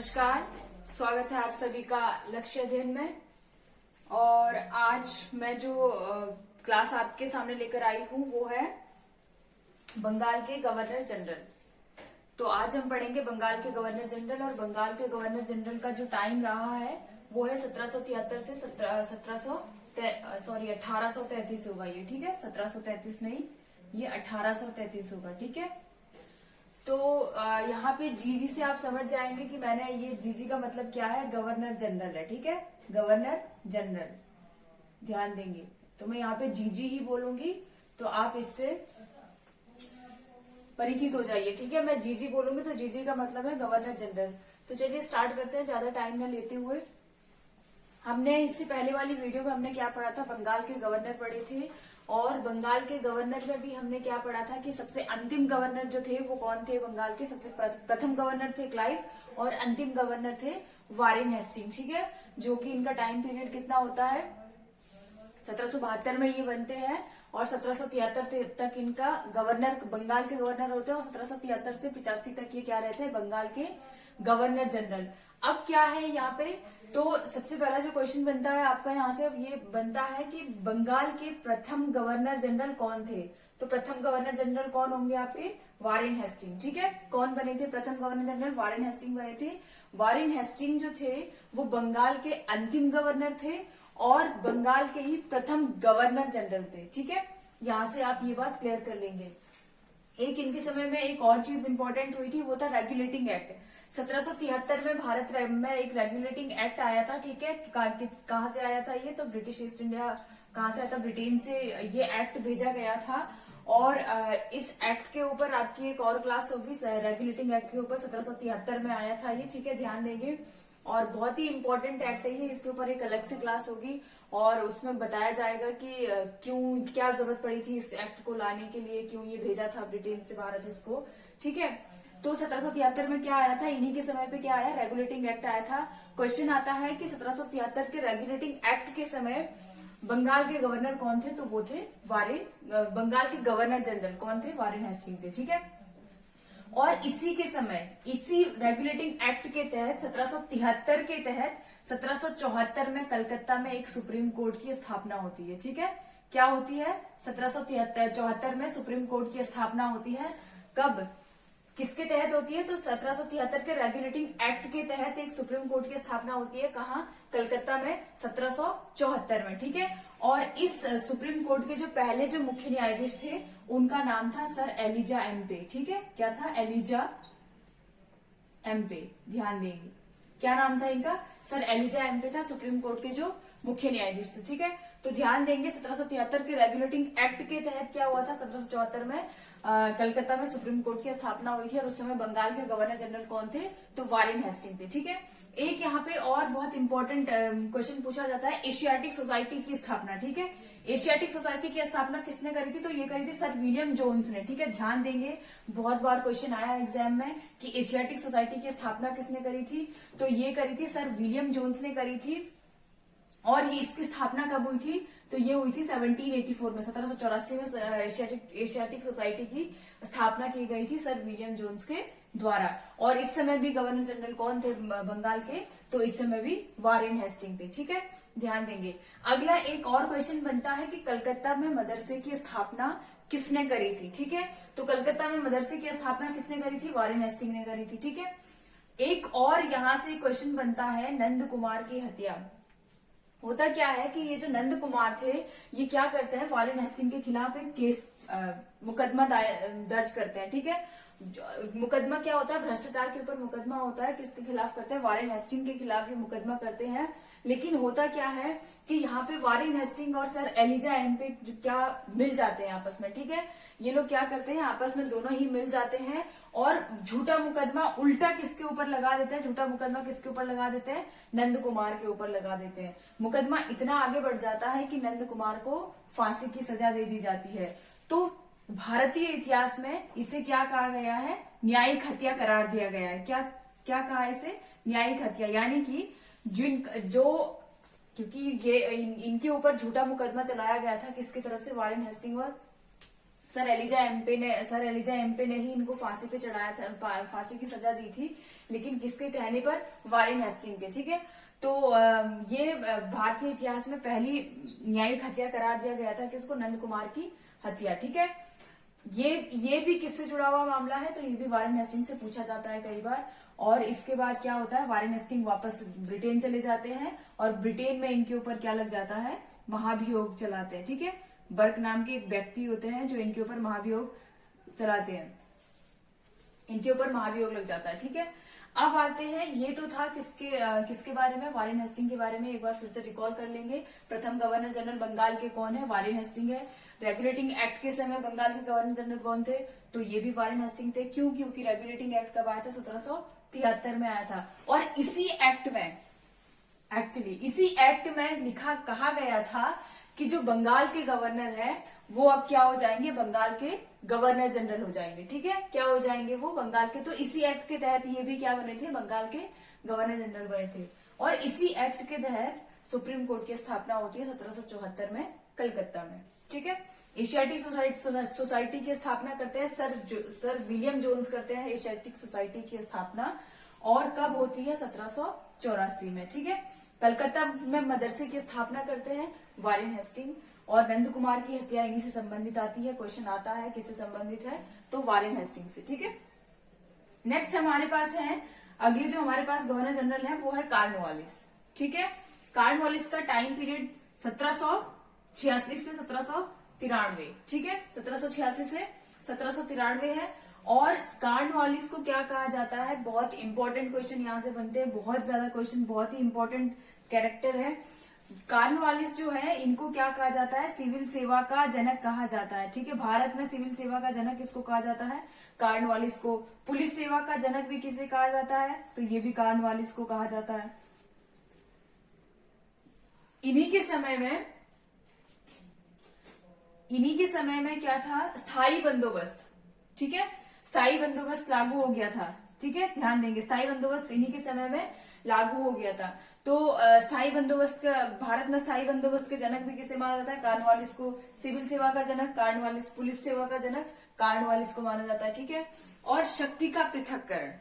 नमस्कार। स्वागत है आप सभी का लक्ष्य अध्ययन में। और आज मैं जो क्लास आपके सामने लेकर आई हूँ वो है बंगाल के गवर्नर जनरल। तो आज हम पढ़ेंगे बंगाल के गवर्नर जनरल। और बंगाल के गवर्नर जनरल का जो टाइम रहा है वो है 1773 से 1833 होगा ये, ठीक है। 1733 नहीं, ये 1833 होगा, ठीक है। तो यहाँ पे जीजी से आप समझ जाएंगे कि मैंने ये जीजी का मतलब क्या है, गवर्नर जनरल है, ठीक है। गवर्नर जनरल ध्यान देंगे। तो मैं यहाँ पे जीजी ही बोलूंगी, तो आप इससे परिचित हो जाइए, ठीक है। मैं जीजी बोलूंगी तो जीजी का मतलब है गवर्नर जनरल। तो चलिए स्टार्ट करते हैं ज्यादा टाइम न लेते हुए। हमने इससे पहले वाली वीडियो में हमने क्या पढ़ा था, बंगाल के गवर्नर पढ़े थे। और बंगाल के गवर्नर में भी हमने क्या पढ़ा था कि सबसे अंतिम गवर्नर जो थे वो कौन थे, बंगाल के सबसे प्रथम गवर्नर थे क्लाइव और अंतिम गवर्नर थे वारेन हेस्टिंग, ठीक है। जो कि इनका टाइम पीरियड कितना होता है, 1772 में ये बनते हैं और 1773 तक इनका गवर्नर, बंगाल के गवर्नर होते हैं। और 1773 से 85 तक ये क्या रहते हैं, बंगाल के गवर्नर जनरल। अब क्या है यहाँ पे, तो सबसे पहला जो क्वेश्चन बनता है आपका यहाँ से ये बनता है कि बंगाल के प्रथम गवर्नर जनरल कौन थे। तो प्रथम गवर्नर जनरल कौन होंगे आपके, वारेन हेस्टिंग, ठीक है। कौन बने थे प्रथम गवर्नर जनरल, वारेन हेस्टिंग बने थे। वारेन हेस्टिंग जो थे वो बंगाल के अंतिम गवर्नर थे और बंगाल के ही प्रथम गवर्नर जनरल थे, ठीक है। यहाँ से आप ये बात क्लियर कर लेंगे। एक इनके समय में एक और चीज इंपॉर्टेंट हुई थी, वो था रेगुलेटिंग एक्ट। 1773 में भारत में एक रेगुलेटिंग एक्ट आया था, ठीक है। कहाँ से आया था ये, तो ब्रिटिश ईस्ट इंडिया कहाँ से आया था, ब्रिटेन से ये एक्ट भेजा गया था। और इस एक्ट के ऊपर आपकी एक और क्लास होगी, रेगुलेटिंग एक्ट के ऊपर 1773 में आया था ये, ठीक है, ध्यान देंगे। और बहुत ही इंपॉर्टेंट एक्ट है ये, इसके ऊपर एक अलग से क्लास होगी और उसमें बताया जाएगा कि क्यों, क्या जरूरत पड़ी थी इस एक्ट को लाने के लिए, क्यों ये भेजा था ब्रिटेन से भारत इसको, ठीक है। तो 1773 में क्या आया था, इन्हीं के समय पे क्या आया, रेगुलेटिंग एक्ट आया था। क्वेश्चन आता है कि 1773 के रेगुलेटिंग एक्ट के समय बंगाल के गवर्नर कौन थे, तो वो थे वारेन, बंगाल के गवर्नर जनरल कौन थे, वारेन हेस्टिंग थे, ठीक है। और इसी के समय, इसी रेगुलेटिंग एक्ट के तहत 1773 के तहत 1774 में कलकत्ता में एक सुप्रीम कोर्ट की स्थापना होती है, ठीक है। क्या होती है, 1774 में सुप्रीम कोर्ट की स्थापना होती है। कब, किसके तहत होती है, तो 1773 के रेगुलेटिंग एक्ट के तहत एक सुप्रीम कोर्ट की स्थापना होती है। कहाँ, कलकत्ता में 1774 में, ठीक है। और इस सुप्रीम कोर्ट के जो पहले जो मुख्य न्यायाधीश थे उनका नाम था सर एलिजा एम्पे, ठीक है। क्या था, एलिजा एम्पे, ध्यान देंगे। क्या नाम था इनका, सर एलिजा एम्पे था, सुप्रीम कोर्ट के जो मुख्य न्यायाधीश थे, ठीक है। तो ध्यान देंगे 1773 के रेगुलेटिंग एक्ट के तहत क्या हुआ था, 1774 में कलकत्ता में सुप्रीम कोर्ट की स्थापना हुई थी। और उस समय बंगाल के गवर्नर जनरल कौन थे, तो वारेन हेस्टिंग थे, ठीक है। एक यहाँ पे और बहुत इंपॉर्टेंट क्वेश्चन पूछा जाता है, एशियाटिक सोसाइटी की स्थापना, ठीक है। एशियाटिक सोसाइटी की स्थापना किसने करी थी, तो ये करी थी सर विलियम जोन्स ने, ठीक है। ध्यान देंगे, बहुत बार क्वेश्चन आया एग्जाम में कि एशियाटिक सोसाइटी की स्थापना किसने करी थी, तो ये करी थी सर विलियम जोन्स ने करी थी। और ये इसकी स्थापना कब हुई थी, तो ये हुई थी 1784 में, 1784 में एशियाटिक सोसाइटी की स्थापना की गई थी सर विलियम जोन्स के द्वारा। और इस समय भी गवर्नर जनरल कौन थे बंगाल के, तो इस समय भी वारेन हेस्टिंग थे, ठीक है, ध्यान देंगे। अगला एक और क्वेश्चन बनता है कि कलकत्ता में मदरसे की स्थापना किसने करी थी, ठीक है। तो कलकत्ता में मदरसे की स्थापना किसने करी थी, वारेन हेस्टिंग ने करी थी, ठीक है। एक और यहाँ से क्वेश्चन बनता है, नंद कुमार की हत्या। होता क्या है कि ये जो नंद कुमार थे ये क्या करते हैं, वारेन हेस्टिंग के खिलाफ एक केस, मुकदमा दर्ज करते हैं, ठीक है। मुकदमा क्या होता है, भ्रष्टाचार के ऊपर मुकदमा होता है, किसके खिलाफ करते हैं, वारेन हेस्टिंग के खिलाफ ये मुकदमा करते हैं। लेकिन होता क्या है कि यहाँ पे वारेन हेस्टिंग और सर एलिजा एम्पे क्या मिल जाते हैं आपस में, ठीक है। ये लोग क्या करते हैं, आपस में दोनों ही मिल जाते हैं और झूठा मुकदमा उल्टा किसके ऊपर लगा देते हैं, झूठा मुकदमा किसके ऊपर लगा देते हैं, नंद कुमार के ऊपर लगा देते हैं। मुकदमा इतना आगे बढ़ जाता है कि नंद कुमार को फांसी की सजा दे दी जाती है। तो भारतीय इतिहास में इसे क्या कहा गया है, न्यायिक हत्या करार दिया गया है। क्या क्या कहा इसे, न्यायिक हत्या। यानी कि क्योंकि ये इनके ऊपर झूठा मुकदमा चलाया गया था, किसकी तरफ से, वारेन हेस्टिंग और सर एलिजा एमपे ने ही इनको फांसी पे चढ़ाया था, फांसी की सजा दी थी, लेकिन किसके कहने पर? वारेन हेस्टिंग के। ठीक है, तो ये भारतीय इतिहास में पहली न्यायिक हत्या करार दिया गया था कि उसको नंद कुमार की हत्या। ठीक है, ये भी किससे जुड़ा हुआ मामला है? तो ये भी वारेन हेस्टिंग से पूछा जाता है कई बार। और इसके बाद क्या होता है? वारेन हेस्टिंग वापस ब्रिटेन चले जाते हैं और ब्रिटेन में इनके ऊपर क्या लग जाता है? महाभियोग चलाते हैं। ठीक है, बर्क नाम के एक व्यक्ति होते हैं जो इनके ऊपर महाभियोग चलाते हैं, इनके ऊपर महाभियोग लग जाता है। ठीक है, अब आते हैं, ये तो था किसके बारे में? वारेन हेस्टिंग के बारे में। एक बार फिर से रिकॉल कर लेंगे। प्रथम गवर्नर जनरल बंगाल के कौन है? वारेन हेस्टिंग है। रेगुलेटिंग एक्ट के समय बंगाल के गवर्नर जनरल कौन थे? तो ये भी वारेन हेस्टिंग थे। क्यों? क्योंकि रेगुलेटिंग एक्ट कब आया था? 1773 में आया था। और इसी एक्ट में, एक्चुअली इसी एक्ट में कहा गया था कि जो बंगाल के गवर्नर है वो अब क्या हो जाएंगे? बंगाल के गवर्नर जनरल हो जाएंगे। ठीक है, क्या हो जाएंगे वो? बंगाल के। तो इसी एक्ट के तहत ये भी क्या बने थे? बंगाल के गवर्नर जनरल बने थे। और इसी एक्ट के तहत सुप्रीम कोर्ट की स्थापना होती है 1774 में कलकत्ता में। ठीक है, एशियाटिक सोसाइटी की स्थापना करते हैं सर विलियम जोन्स करते हैं एशियाटिक सोसाइटी की स्थापना। और कब होती है? 1784 में। ठीक है, कलकत्ता में मदरसे की स्थापना करते हैं वारेन हेस्टिंग। और नंद कुमार की हत्या इन्हीं से संबंधित आती है। क्वेश्चन आता है किससे संबंधित है? तो वारेन हेस्टिंग से। ठीक है, नेक्स्ट हमारे पास है, अगले जो हमारे पास गवर्नर जनरल है वो है कॉर्नवालिस। ठीक है, कॉर्नवालिस का टाइम पीरियड 1786 से 1793। ठीक है, 1786 से 1793 है। और कॉर्नवालिस को क्या कहा जाता है? बहुत इंपॉर्टेंट क्वेश्चन यहां से बनते हैं, बहुत ज्यादा क्वेश्चन, बहुत ही इंपॉर्टेंट कैरेक्टर है। कॉर्नवालिस जो है इनको क्या कहा जाता है? सिविल सेवा का जनक कहा जाता है। ठीक है, भारत में सिविल सेवा का जनक किसको कहा जाता है? कॉर्नवालिस को। पुलिस सेवा का जनक भी किसे कहा जाता है? तो ये भी कॉर्नवालिस को कहा जाता है। इन्हीं के समय में क्या था? स्थायी बंदोबस्त। ठीक है, स्थायी बंदोबस्त लागू हो गया था। ठीक है, ध्यान देंगे, स्थायी बंदोबस्त इन्हीं के समय में लागू हो गया था। तो स्थायी बंदोबस्त का, भारत में स्थायी बंदोबस्त के जनक भी किसे माना जाता है? कॉर्नवालिस को। सिविल सेवा का जनक कॉर्नवालिस, पुलिस सेवा का जनक कॉर्नवालिस को माना जाता है। ठीक है, और शक्ति का पृथक्करण।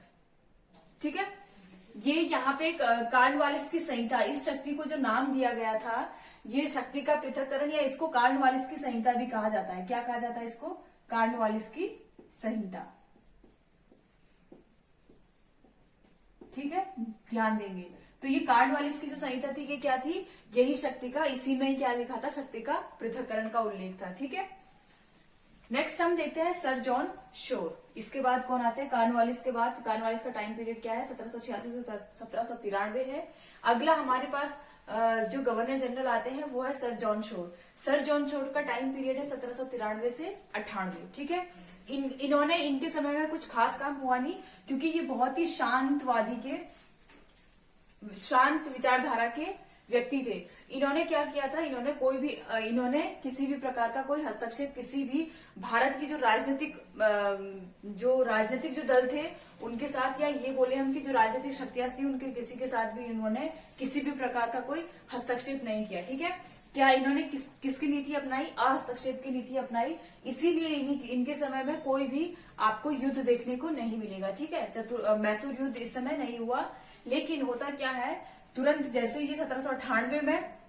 ठीक है, ये यहाँ पे कॉर्नवालिस की संहिता, इस शक्ति को जो नाम दिया गया था, ये शक्ति का पृथक्करण, या इसको कॉर्नवालिस की संहिता भी कहा जाता है। क्या कहा जाता है इसको? कॉर्नवालिस की संहिता। ठीक है, ध्यान देंगे। तो ये कॉर्नवालिस की जो संहिता थी, ये क्या थी? यही शक्ति का, इसी में ही क्या लिखा था? शक्ति का पृथक्करण का उल्लेख था। ठीक है, नेक्स्ट हम देखते हैं सर जॉन शोर। इसके बाद कौन आते हैं? कॉर्नवालिस के बाद। कॉर्नवालिस का टाइम पीरियड क्या है? 1786 से 1793 है। अगला हमारे पास जो गवर्नर जनरल आते हैं वो है sir John Shore. Sir John Shore का टाइम पीरियड है 1793 से 98। ठीक है, इन्होंने, इनके समय में कुछ खास काम हुआ नहीं, क्योंकि ये बहुत ही शांतवादी के, शांत विचारधारा के व्यक्ति थे। इन्होंने क्या किया था? इन्होंने किसी भी प्रकार का कोई हस्तक्षेप, किसी भी भारत की जो राजनीतिक जो दल थे उनके साथ, या ये बोले हम कि जो राजनीतिक शक्तियां थी उनके किसी के साथ भी इन्होंने किसी भी प्रकार का कोई हस्तक्षेप नहीं किया। ठीक है, क्या इन्होंने किसकी नीति अपनाई? अहस्तक्षेप की नीति अपनाई। इसीलिए इनके समय में कोई भी आपको युद्ध देखने को नहीं मिलेगा। ठीक है, मैसूर युद्ध इस समय नहीं हुआ। लेकिन होता क्या है, तुरंत जैसे ही 1798 में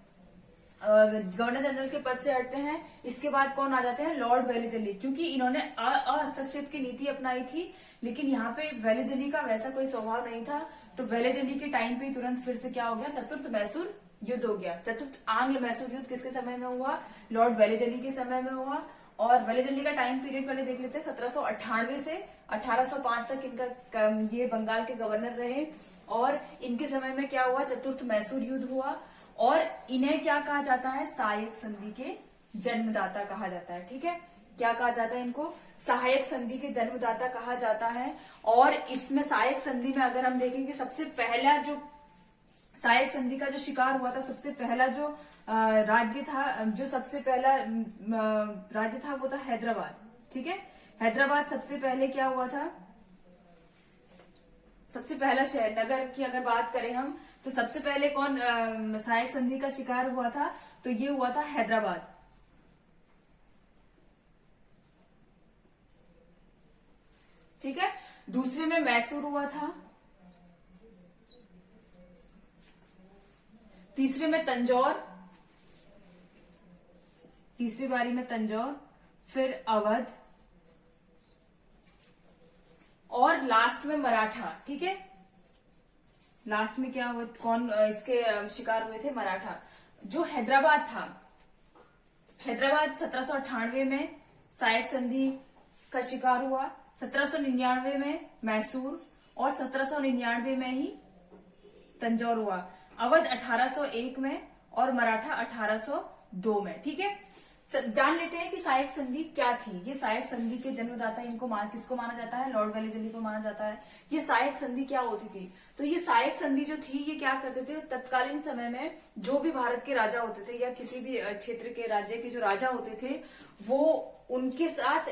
गवर्नर जनरल के पद से हटते हैं, इसके बाद कौन आ जाते हैं? Lord Wellesley. क्योंकि इन्होंने अहस्तक्षेप की नीति अपनाई थी, लेकिन यहाँ पे वेलेजली का वैसा कोई स्वभाव नहीं था। तो वेलेजली के टाइम पे तुरंत फिर से क्या हो गया? चतुर्थ मैसूर युद्ध हो गया। चतुर्थ आंग्ल मैसूर युद्ध किसके समय में हुआ? लॉर्ड वेलेजली के समय में हुआ। और वेलेजली का टाइम पीरियड पहले देख लेते हैं। 1798 से 1805 तक इनका ये बंगाल के गवर्नर रहे। और इनके समय में क्या हुआ? चतुर्थ मैसूर युद्ध हुआ। और इन्हें क्या कहा जाता है? सहायक संधि के जन्मदाता कहा जाता है। ठीक है, क्या कहा जाता है इनको? सहायक संधि के जन्मदाता कहा जाता है। और इसमें सहायक संधि में अगर हम देखेंगे, सबसे पहला जो सहायक संधि का जो शिकार हुआ था, सबसे पहला जो राज्य था, जो सबसे पहला राज्य था वो था हैदराबाद। ठीक है, हैदराबाद सबसे पहले क्या हुआ था? सबसे पहला शहर, नगर की अगर बात करें हम, तो सबसे पहले कौन सहायक संधि का शिकार हुआ था? तो ये हुआ था हैदराबाद। ठीक है। दूसरे में मैसूर हुआ था, तीसरे में तंजौर, तीसरी बारी में तंजौर, फिर अवध और लास्ट में मराठा। ठीक है, लास्ट में क्या हुआ, कौन इसके शिकार हुए थे, मराठा। जो हैदराबाद था, हैदराबाद 1798 में सायक संधि का शिकार हुआ, 1799 में मैसूर और 1799 में ही तंजौर हुआ। अवध 1801 में और मराठा 1802 में। ठीक है, जान लेते हैं कि सायक संधि क्या थी। ये सायक संधि के जन्मदाता इनको किसको माना जाता है, लॉर्ड वेलेस्ली को माना जाता है। ये सायक संधि क्या होती थी, तो ये सायक संधि जो थी ये क्या करते थे, तत्कालीन समय में जो भी भारत के राजा होते थे या किसी भी क्षेत्र के राज्य के जो राजा होते थे, वो उनके साथ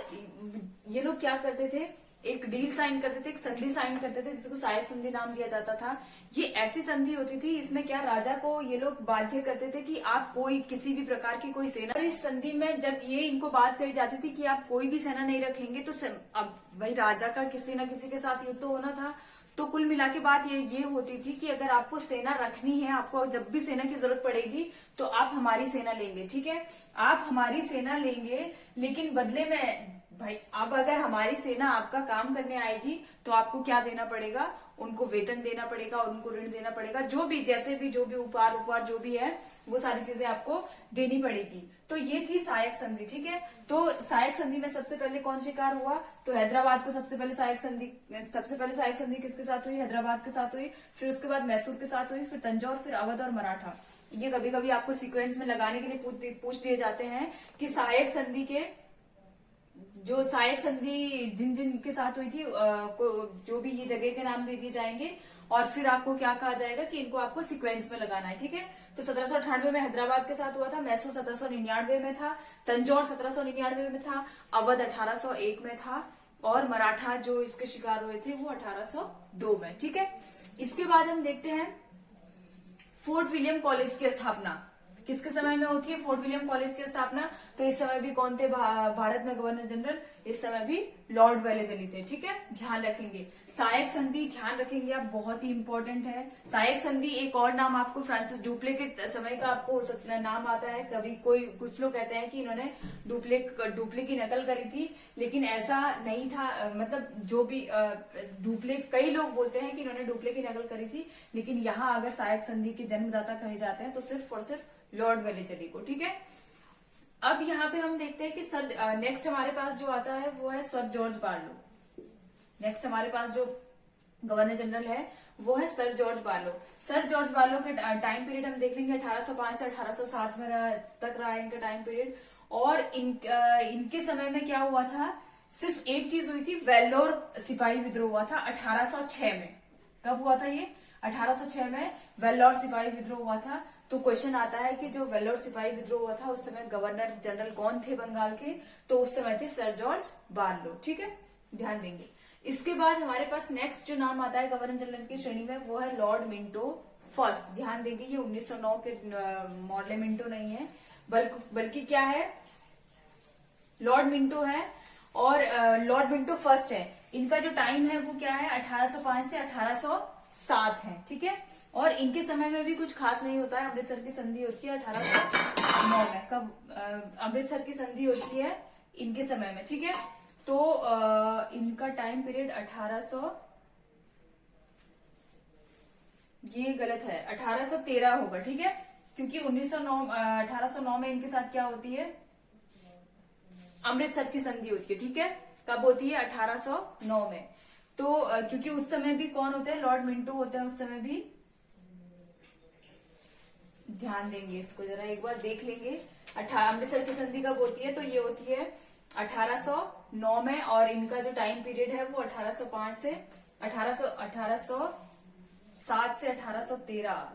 ये लोग क्या करते थे, एक डील साइन करते थे, एक संधि साइन करते थे, जिसको सायक संधि नाम दिया जाता था। ये ऐसी संधि होती थी, इसमें क्या राजा को ये लोग बाध्य करते थे कि आप कोई किसी भी प्रकार की कोई सेना, और इस संधि में जब ये इनको बात कही जाती थी कि आप कोई भी सेना नहीं रखेंगे, तो अब भाई राजा का किसी न किसी के साथ युद्ध तो होना था। तो कुल मिला के बात ये होती थी कि अगर आपको सेना रखनी है, आपको जब भी सेना की जरूरत पड़ेगी तो आप हमारी सेना लेंगे। ठीक है, आप हमारी सेना लेंगे, लेकिन बदले में भाई अब अगर हमारी सेना आपका काम करने आएगी तो आपको क्या देना पड़ेगा, उनको वेतन देना पड़ेगा, उनको ऋण देना पड़ेगा, जो भी जैसे भी जो भी उपहार जो भी है वो सारी चीजें आपको देनी पड़ेगी। तो ये थी सायक संधि। ठीक है, तो सायक संधि में सबसे पहले कौन शिकार हुआ, तो हैदराबाद को सबसे पहले सायक संधि किसके साथ हुई, हैदराबाद के साथ हुई, फिर उसके बाद मैसूर के साथ हुई, फिर तंजौर, फिर अवध और मराठा। ये कभी कभी आपको सीक्वेंस में लगाने के लिए पूछ दिए जाते हैं कि सायक संधि के जो सायक संधि जिन जिन के साथ हुई थी जो भी ये जगह के नाम दे दिए जाएंगे और फिर आपको क्या कहा जाएगा कि इनको आपको सीक्वेंस में लगाना है। ठीक है, तो 1798 में हैदराबाद के साथ हुआ था, मैसूर 1799 में था, तंजौर 1799 में था, अवध 1801 में था और मराठा जो इसके शिकार हुए थे वो 1802 में। ठीक है, इसके बाद हम देखते हैं फोर्ट विलियम कॉलेज की स्थापना किसके समय में होती है, फोर्ट विलियम कॉलेज की स्थापना। तो इस समय भी कौन थे भारत में गवर्नर जनरल, इस समय भी लॉर्ड वेलेस्ली थे। ठीक है, ध्यान रखेंगे सायक संधि, ध्यान रखेंगे आप, बहुत ही इंपॉर्टेंट है। सायक संधि एक और नाम आपको फ्रांसिस डुप्ले के समय का आपको हो सकता है नाम आता है। कभी कुछ लोग कहते हैं कि इन्होंने डुप्ले की नकल करी थी, लेकिन ऐसा नहीं था। मतलब जो भी डुप्ले, कई लोग बोलते हैं कि इन्होंने डुप्ले की नकल करी थी, लेकिन यहाँ अगर सायक संधि के जन्मदाता कहे जाते हैं तो सिर्फ और सिर्फ लॉर्ड वेलेस्ली को। ठीक है, अब यहाँ पे हम देखते हैं कि नेक्स्ट हमारे पास जो आता है वो है सर जॉर्ज बार्लो। नेक्स्ट हमारे पास जो गवर्नर जनरल है वो है sir George Barlow. Sir George Barlow के टाइम पीरियड हम देख लेंगे 1805 से 1807 में तक रहा इनका टाइम पीरियड। और इनके समय में क्या हुआ था, सिर्फ एक चीज हुई थी, वेल्लोर सिपाही विद्रोह हुआ था 1806 में। कब हुआ था ये, 1806 में वेल्लोर सिपाही विद्रोह हुआ था। तो क्वेश्चन आता है कि जो वेल्लोर सिपाही विद्रोह हुआ था उस समय गवर्नर जनरल कौन थे बंगाल के, तो उस समय थे सर जॉर्ज बार्लो। ठीक है, ध्यान देंगे। इसके बाद हमारे पास नेक्स्ट जो नाम आता है गवर्नर जनरल की श्रेणी में वो है लॉर्ड मिंटो फर्स्ट। ध्यान देंगे, ये 1909 के मॉडल मिंटो नहीं है, बल्कि क्या है, लॉर्ड मिंटो है और लॉर्ड मिंटो फर्स्ट है। इनका जो टाइम है वो क्या है, 1805 से 1807 है। ठीक है, और इनके समय में भी कुछ खास नहीं होता है। अमृतसर की संधि होती है 1809 में। कब अमृतसर की संधि होती है, इनके समय में। ठीक है, तो इनका टाइम पीरियड 1800, ये गलत है, 1813 होगा। ठीक है, क्योंकि 1809 में इनके साथ क्या होती है, अमृतसर की संधि होती है। ठीक है, कब होती है, 1809 में। तो क्योंकि उस समय भी कौन होते हैं, लॉर्ड मिंटो होते हैं उस समय भी। ध्यान देंगे, इसको जरा एक बार देख लेंगे। अमृतसर की संधि कब होती है, तो ये होती है 1809 में और इनका जो टाइम पीरियड है वो 1805 से 1807 से 1813।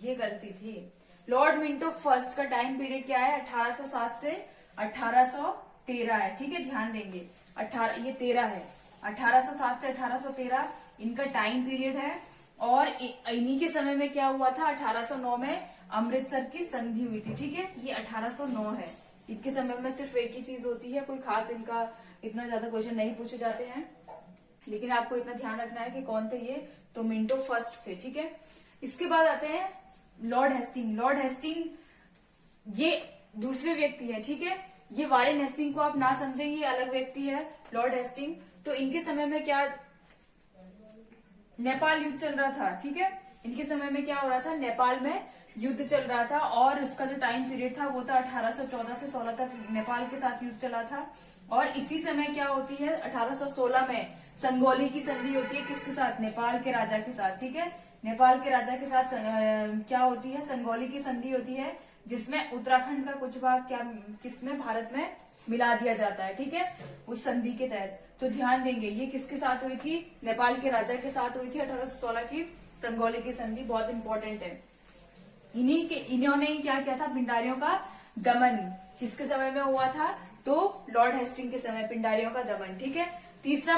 ये गलती थी। लॉर्ड मिंटो फर्स्ट का टाइम पीरियड क्या है, 1807 से 1813 है। ठीक है, ध्यान देंगे, ये 13 है, 1807 से 1813 इनका टाइम पीरियड है। और इन्हीं के समय में क्या हुआ था, 1809 में अमृतसर की संधि हुई थी। ठीक है, ये 1809 है। इनके समय में सिर्फ एक ही चीज होती है, कोई खास इतना ज्यादा क्वेश्चन नहीं पूछे जाते हैं, लेकिन आपको इतना ध्यान रखना है कि कौन थे ये, तो मिंटो फर्स्ट थे, ठीक है। इसके बाद आते हैं लॉर्ड हेस्टिंग। लॉर्ड हेस्टिंग ये दूसरे व्यक्ति है, ठीक है। ये वारेन हेस्टिंग को आप ना समझे, ये अलग व्यक्ति है लॉर्ड हेस्टिंग। तो इनके समय में क्या, नेपाल युद्ध चल रहा था, ठीक है। इनके समय में क्या हो रहा था, नेपाल में युद्ध चल रहा था, और उसका जो टाइम पीरियड था वो था 1814 से 16 तक नेपाल के साथ युद्ध चला था। और इसी समय क्या होती है, 1816 में संगोली की संधि होती है, किसके साथ, नेपाल के राजा के साथ, ठीक है। नेपाल के राजा के साथ क्या होती है, संगोली की संधि होती है, जिसमें उत्तराखंड का कुछ भाग क्या किसमें, भारत में मिला दिया जाता है, ठीक है, उस संधि के तहत। तो ध्यान देंगे ये किसके साथ हुई थी, नेपाल के राजा के साथ हुई थी 1816 की संगोली की संधि, बहुत इंपॉर्टेंट है। इन्होंने ही क्या किया था, पिंडारियों का दमन किसके समय में हुआ था, तो लॉर्ड हेस्टिंग के समय पिंडारियों का दमन, ठीक है। तीसरा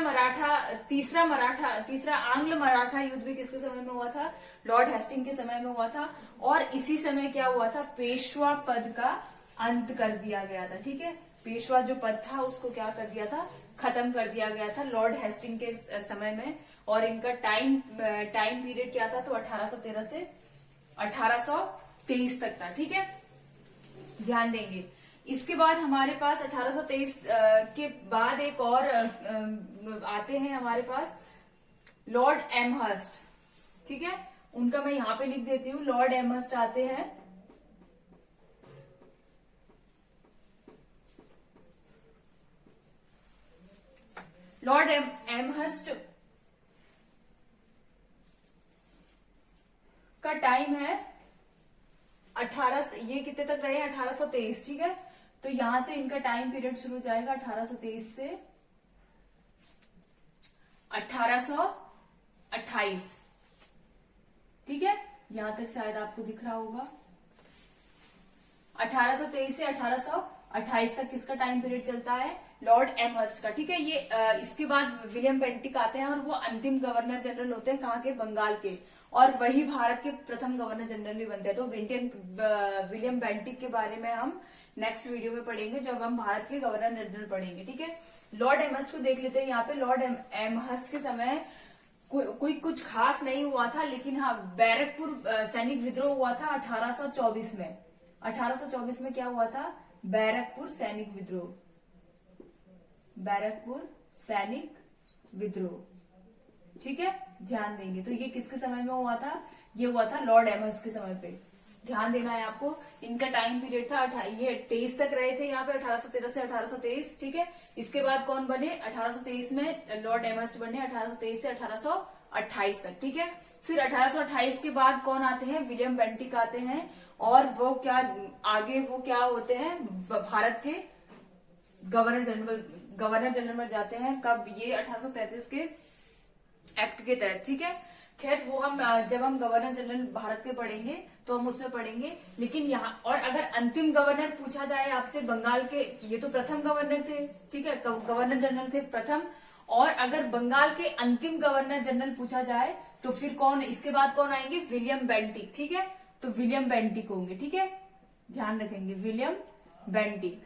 आंग्ल मराठा युद्ध भी किसके समय में हुआ था, लॉर्ड हेस्टिंग के समय में हुआ था। और इसी समय क्या हुआ था, पेशवा पद का अंत कर दिया गया था, ठीक है। पेशवा जो पद था उसको क्या कर दिया था, खत्म कर दिया गया था लॉर्ड हेस्टिंग के समय में। और इनका टाइम पीरियड क्या था, तो 1813 से 1823 तक था, ठीक है, ध्यान देंगे। इसके बाद हमारे पास 1823 के बाद एक और आते हैं हमारे पास लॉर्ड एमहर्स्ट, ठीक है। उनका मैं यहां पे लिख देती हूँ, लॉर्ड एमहर्स्ट आते हैं। लॉर्ड एमहर्स्ट का टाइम है 18, ये कितने तक रहे, 1823, ठीक है। तो यहां से इनका टाइम पीरियड शुरू हो जाएगा 1823 से 1828, ठीक है। यहां तक शायद आपको दिख रहा होगा, 1823 से 1828 तक किसका टाइम पीरियड चलता है, लॉर्ड एमहर्स्ट का, ठीक है। ये इसके बाद विलियम बेंटिक आते हैं, और वो अंतिम गवर्नर जनरल होते हैं, कहाँ के, बंगाल के, और वही भारत के प्रथम गवर्नर जनरल भी बनते हैं। तो विलियम बेंटिक के बारे में हम नेक्स्ट वीडियो में पढ़ेंगे, जब हम भारत के गवर्नर जनरल पढ़ेंगे, ठीक है। लॉर्ड एमहर्स्ट को देख लेते हैं यहाँ पे। लॉर्ड एमहर्स्ट के समय कोई कुछ खास नहीं हुआ था, लेकिन हाँ, बैरकपुर सैनिक विद्रोह हुआ था 1824 में। 1824 में क्या हुआ था, बैरकपुर सैनिक विद्रोह, बैरकपुर सैनिक विद्रोह, ठीक है, ध्यान देंगे। तो ये किसके समय में हुआ था, ये हुआ था लॉर्ड एमहर्स्ट के समय पे, ध्यान देना है आपको। इनका टाइम पीरियड था ये 23 तक रहे थे यहाँ पे, 1813 से 1823, ठीक है। इसके बाद कौन बने, 1823 में लॉर्ड एमहर्स्ट बने, 1823 से 1828 तक, ठीक है। फिर 1828 के बाद कौन आते हैं, विलियम बेंटिक आते हैं, और वो क्या आगे वो क्या होते हैं, भारत के गवर्नर जनरल में जाते हैं। कब, ये 1833 के एक्ट के तहत, ठीक है। खैर वो हम जब हम गवर्नर जनरल भारत के पढ़ेंगे तो हम उसमें पढ़ेंगे। लेकिन यहाँ, और अगर अंतिम गवर्नर पूछा जाए आपसे बंगाल के, ये तो प्रथम गवर्नर थे, ठीक है, गवर्नर जनरल थे प्रथम, और अगर बंगाल के अंतिम गवर्नर जनरल पूछा जाए तो फिर कौन, इसके बाद कौन आएंगे, विलियम बेंटिक, ठीक है। तो विलियम बेंटिक होंगे, ठीक है, ध्यान रखेंगे, विलियम बेंटिक,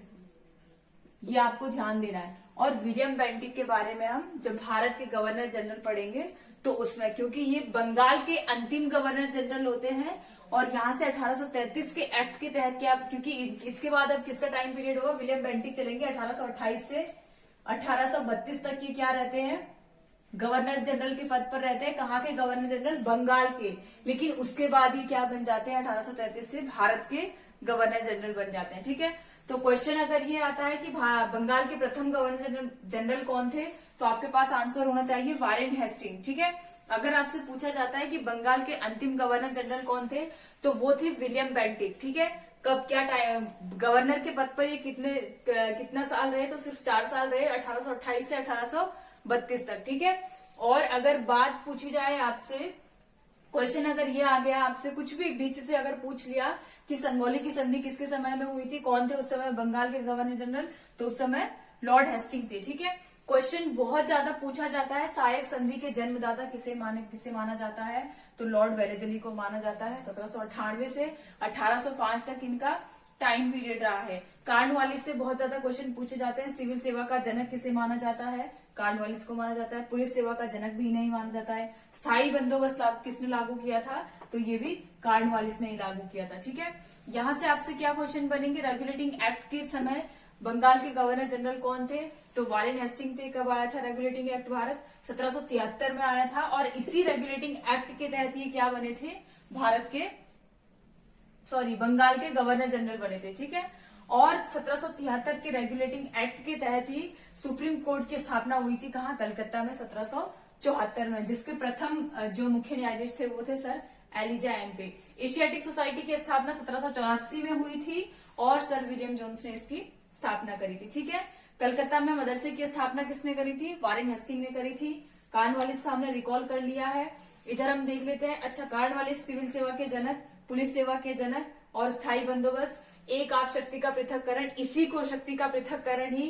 ये आपको ध्यान देना है। और विलियम बेंटिक के बारे में हम जब भारत के गवर्नर जनरल पढ़ेंगे तो उसमें, क्योंकि ये बंगाल के अंतिम गवर्नर जनरल होते हैं, और यहाँ से 1833 के एक्ट के तहत क्या, क्योंकि इसके बाद अब किसका टाइम पीरियड होगा, विलियम बेंटिक चलेंगे 1828 से 1832 तक। ये क्या रहते हैं, गवर्नर जनरल के पद पर रहते हैं, कहाँ के गवर्नर जनरल, बंगाल के। लेकिन उसके बाद ही क्या बन जाते हैं, 1833 से भारत के गवर्नर जनरल बन जाते हैं, ठीक है। तो क्वेश्चन अगर ये आता है कि बंगाल के प्रथम गवर्नर जनरल कौन थे, तो आपके पास आंसर होना चाहिए वारेन हेस्टिंग, ठीक है। अगर आपसे पूछा जाता है कि बंगाल के अंतिम गवर्नर जनरल कौन थे, तो वो थे विलियम बेंटिक, ठीक है। कब, क्या टाइम, गवर्नर के पद पर ये कितना साल रहे, तो सिर्फ 4 साल रहे, 1828 से 1832 तक, ठीक है। और अगर बात पूछी जाए आपसे, क्वेश्चन अगर ये आ गया आपसे, कुछ भी बीच से अगर पूछ लिया कि संगोली की संधि किसके समय में हुई थी, कौन थे उस समय बंगाल के गवर्नर जनरल, तो उस समय लॉर्ड हेस्टिंग थे, ठीक है। क्वेश्चन बहुत ज्यादा पूछा जाता है, सहायक संधि के जन्मदाता किसे माना जाता है, तो लॉर्ड वेलेस्ली को माना जाता है। 1798 से 1805 तक इनका टाइम पीरियड रहा है। कार्नवालिस से बहुत ज्यादा क्वेश्चन पूछे जाते हैं। सिविल सेवा का जनक किसे माना जाता है? कार्नवालिस को माना जाता है। पुलिस सेवा का जनक भी नहीं माना जाता है। स्थायी बंदोबस्त किसने लागू किया था? तो ये भी कार्नवालिस ने ही लागू किया था। ठीक है, यहाँ से आपसे क्या क्वेश्चन बनेंगे? रेगुलेटिंग एक्ट के समय बंगाल के गवर्नर जनरल कौन थे? तो वारेन हेस्टिंग थे। कब आया था रेगुलेटिंग एक्ट भारत? 1773 में आया था। और इसी रेगुलेटिंग एक्ट के तहत ये क्या बने थे? बंगाल के गवर्नर जनरल बने थे। ठीक है, और 1773 के रेगुलेटिंग एक्ट के तहत ही सुप्रीम कोर्ट की स्थापना हुई थी। कहाँ? कलकत्ता में 1774 में, जिसके प्रथम जो मुख्य न्यायाधीश थे वो थे sir Elijah Impey. Asiatic Society की स्थापना 1784 में हुई थी और सर विलियम जोन्स ने इसकी स्थापना करी थी। ठीक है, कलकत्ता में मदरसे की स्थापना किसने करी थी? वारेन हेस्टिंग ने करी थी। कार्नवालिस का हमने रिकॉल कर लिया है। इधर हम देख लेते हैं। अच्छा, कार्नवालिस सिविल सेवा के जनक, पुलिस सेवा के जनक और स्थायी बंदोबस्त। एक आप शक्ति का पृथककरण, इसी को शक्ति का पृथककरण ही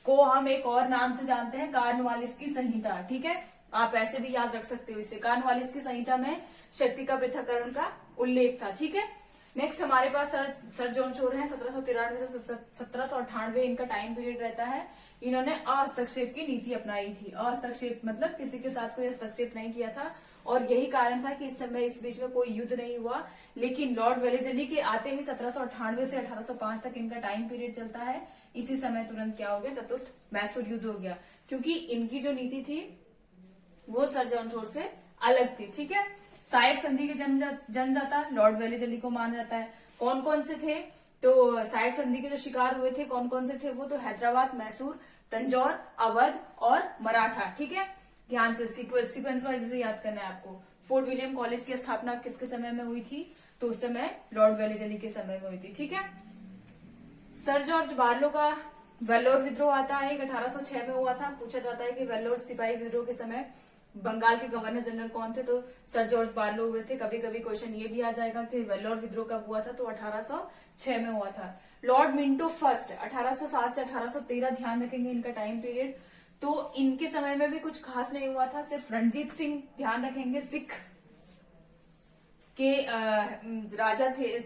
को हम एक और नाम से जानते हैं, कार्नवालिस की संहिता। ठीक है, आप ऐसे भी याद रख सकते हो इसे। कार्नवालिस की संहिता में शक्ति का पृथककरण का उल्लेख था। ठीक है, नेक्स्ट हमारे पास सर जॉन शोर है। 1793 से 1798 इनका टाइम पीरियड रहता है। इन्होंने अहस्तक्षेप की नीति अपनाई थी। अहस्तक्षेप मतलब किसी के साथ कोई हस्तक्षेप नहीं किया था, और यही कारण था कि इस समय इस बीच में कोई युद्ध नहीं हुआ। लेकिन लॉर्ड वेलेजली के आते ही 1798 से 1805 तक इनका टाइम पीरियड चलता है। इसी समय तुरंत क्या हो गया? चतुर्थ मैसूर युद्ध हो गया, क्योंकि इनकी जो नीति थी वो सर जॉन शोर से अलग थी। ठीक है, सहायक संधि के जन्मदाता लॉर्ड वेलेजली को माना जाता है। कौन कौन से थे? तो सहायक संधि के जो शिकार हुए थे कौन कौन से थे? वो तो हैदराबाद, मैसूर, तंजौर, अवध और मराठा। ठीक है, ध्यान से सीक्वेंस वाइज इसे याद करना है आपको। फोर्ट विलियम कॉलेज की स्थापना किसके समय में हुई थी? तो उस समय लॉर्ड वेलेजली के समय में हुई थी। ठीक है, सर जॉर्ज बार्लो का वेल्लोर विद्रोह आता है, 1806 में हुआ था। पूछा जाता है कि वेल्लोर सिपाही विद्रोह के समय बंगाल के गवर्नर जनरल कौन थे? तो सर जॉर्ज बार्लो हुए थे। कभी कभी क्वेश्चन ये भी आ जाएगा कि वेल्लोर विद्रोह कब हुआ था? तो 1806 में हुआ था। लॉर्ड मिंटो फर्स्ट 1807 से 1813, ध्यान रखेंगे इनका टाइम पीरियड। तो इनके समय में भी कुछ खास नहीं हुआ था, सिर्फ रणजीत सिंह, ध्यान रखेंगे, सिख के राजा थे।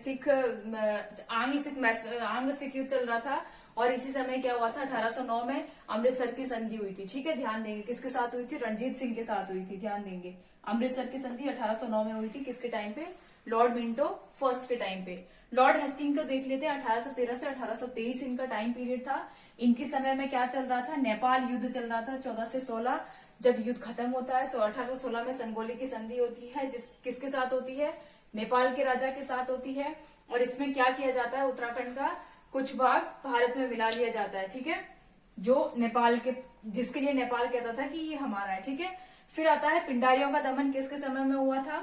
आंग्ल सिख युद्ध चल रहा था। और इसी समय क्या हुआ था? 1809 में अमृतसर की संधि हुई थी। ठीक है, ध्यान देंगे किसके साथ हुई थी? रणजीत सिंह के साथ हुई थी। ध्यान देंगे, अमृतसर की संधि 1809 में हुई थी। किसके टाइम पे? लॉर्ड मिंटो फर्स्ट के टाइम पे। लॉर्ड हेस्टिंग को देख लेते हैं। 1813 से 1823 इनका टाइम पीरियड था। इनके समय में क्या चल रहा था? नेपाल युद्ध चल रहा था 14 से 16। जब युद्ध खत्म होता है 1816 में संगोली की संधि होती है, किसके साथ होती है? नेपाल के राजा के साथ होती है। और इसमें क्या किया जाता है? उत्तराखंड का कुछ भाग भारत में मिला लिया जाता है। ठीक है, जो नेपाल के, जिसके लिए नेपाल कहता था कि ये हमारा है। ठीक है, फिर आता है पिंडारियों का दमन किसके समय में हुआ था?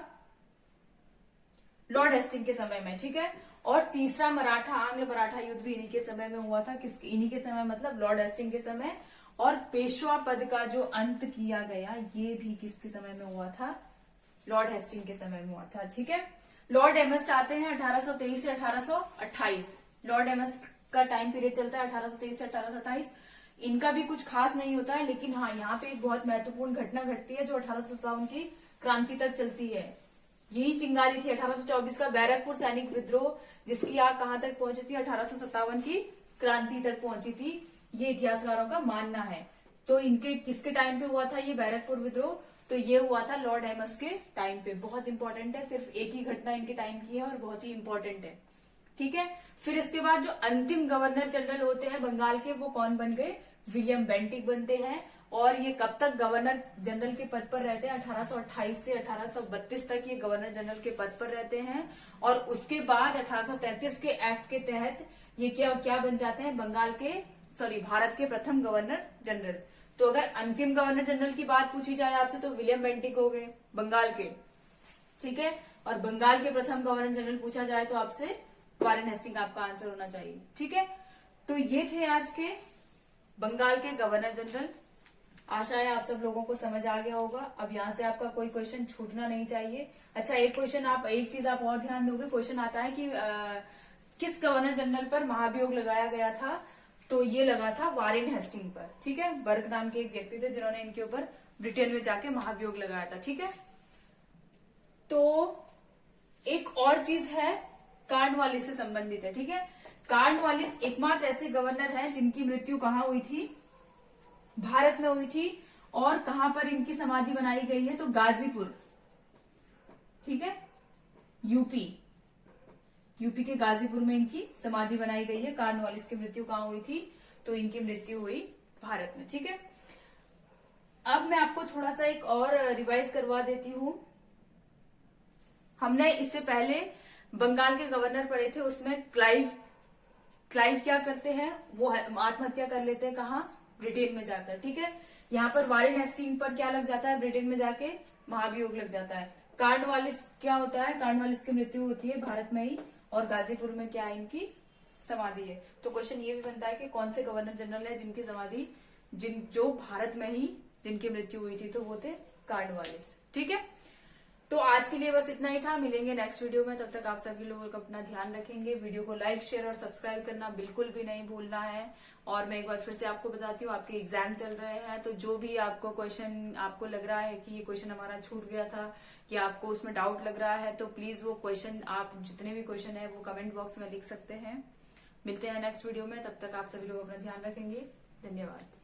लॉर्ड हेस्टिंग के समय में। ठीक है, और तीसरा आंग्ल मराठा युद्ध भी इन्हीं के समय में हुआ था। इन्हीं के समय मतलब लॉर्ड हेस्टिंग के समय। और पेशवा पद का जो अंत किया गया ये भी किसके समय में हुआ था? लॉर्ड हेस्टिंग के समय में हुआ था। ठीक है, लॉर्ड एमस्ट आते हैं 1823 से 1828। लॉर्ड एमस्ट का टाइम पीरियड चलता है 1823 से 1828। इनका भी कुछ खास नहीं होता है, लेकिन हाँ यहाँ पे एक बहुत महत्वपूर्ण घटना घटती है जो 1857 की क्रांति तक चलती है। यही चिंगारी थी 1824 का बैरकपुर सैनिक विद्रोह, जिसकी आग कहां तक पहुंची थी? 1857 की क्रांति तक पहुंची थी, ये इतिहासकारों का मानना है। तो इनके किसके टाइम पे हुआ था ये बैरकपुर विद्रोह? तो ये हुआ था लॉर्ड एमस के टाइम पे। बहुत इंपॉर्टेंट है, सिर्फ एक ही घटना इनके टाइम की है और बहुत ही इंपॉर्टेंट है। ठीक है, फिर इसके बाद जो अंतिम गवर्नर जनरल होते हैं बंगाल के, वो कौन बन गए? विलियम बेंटिक बनते हैं। और ये कब तक गवर्नर जनरल के पद पर रहते हैं? 1828 से 1832 तक ये गवर्नर जनरल के पद पर रहते हैं। और उसके बाद 1833 के एक्ट के तहत ये क्या बन जाते हैं? भारत के प्रथम गवर्नर जनरल। तो अगर अंतिम गवर्नर जनरल की बात पूछी जाए आपसे तो विलियम बेंटिक हो गए बंगाल के। ठीक है, और बंगाल के प्रथम गवर्नर जनरल पूछा जाए तो आपसे वारेन हेस्टिंग आपका आंसर होना चाहिए। ठीक है, तो ये थे आज के बंगाल के गवर्नर जनरल। आशा है आप सब लोगों को समझ आ गया होगा। अब यहाँ से आपका कोई क्वेश्चन छूटना नहीं चाहिए। अच्छा, एक चीज आप और ध्यान दोगे, क्वेश्चन आता है कि किस गवर्नर जनरल पर महाभियोग लगाया गया था? तो ये लगा था वारेन हेस्टिंग पर। ठीक है, बर्ग नाम के एक व्यक्ति थे जिन्होंने इनके ऊपर ब्रिटेन में जाके महाभियोग लगाया था। ठीक है, तो एक और चीज है कार्नवालिस से संबंधित है। ठीक है, कॉर्नवालिस एकमात्र ऐसे गवर्नर हैं जिनकी मृत्यु कहाँ हुई थी, भारत में हुई थी। और कहां पर इनकी समाधि बनाई गई है, तो गाजीपुर, ठीक है, यूपी के गाजीपुर में इनकी समाधि बनाई गई है। कॉर्नवालिस की मृत्यु कहां हुई थी, तो इनकी मृत्यु हुई भारत में, ठीक है। अब मैं आपको थोड़ा सा एक और रिवाइज करवा देती हूं। हमने इससे पहले बंगाल के गवर्नर पढ़े थे, उसमें क्लाइव क्या करते हैं, वो आत्महत्या कर लेते हैं, कहा, ब्रिटेन में जाकर, ठीक है। यहाँ पर वारेन हेस्टिंग पर क्या लग जाता है, ब्रिटेन में जाके महाभियोग लग जाता है। कॉर्नवालिस क्या होता है, कॉर्नवालिस की मृत्यु होती है भारत में ही, और गाजीपुर में क्या है, इनकी समाधि है। तो क्वेश्चन ये भी बनता है कि कौन से गवर्नर जनरल है जिनकी समाधि जो भारत में ही जिनकी मृत्यु हुई थी, तो वो थे कॉर्नवालिस, ठीक है। तो आज के लिए बस इतना ही था, मिलेंगे नेक्स्ट वीडियो में। तब तक आप सभी लोग अपना ध्यान रखेंगे। वीडियो को लाइक, शेयर और सब्सक्राइब करना बिल्कुल भी नहीं भूलना है। और मैं एक बार फिर से आपको बताती हूँ, आपके एग्जाम चल रहे हैं, तो जो भी आपको क्वेश्चन आपको लग रहा है कि ये क्वेश्चन हमारा छूट गया था, या आपको उसमें डाउट लग रहा है, तो प्लीज वो क्वेश्चन, आप जितने भी क्वेश्चन है वो कमेंट बॉक्स में लिख सकते हैं। मिलते हैं नेक्स्ट वीडियो में, तब तक आप सभी लोग अपना ध्यान रखेंगे। धन्यवाद।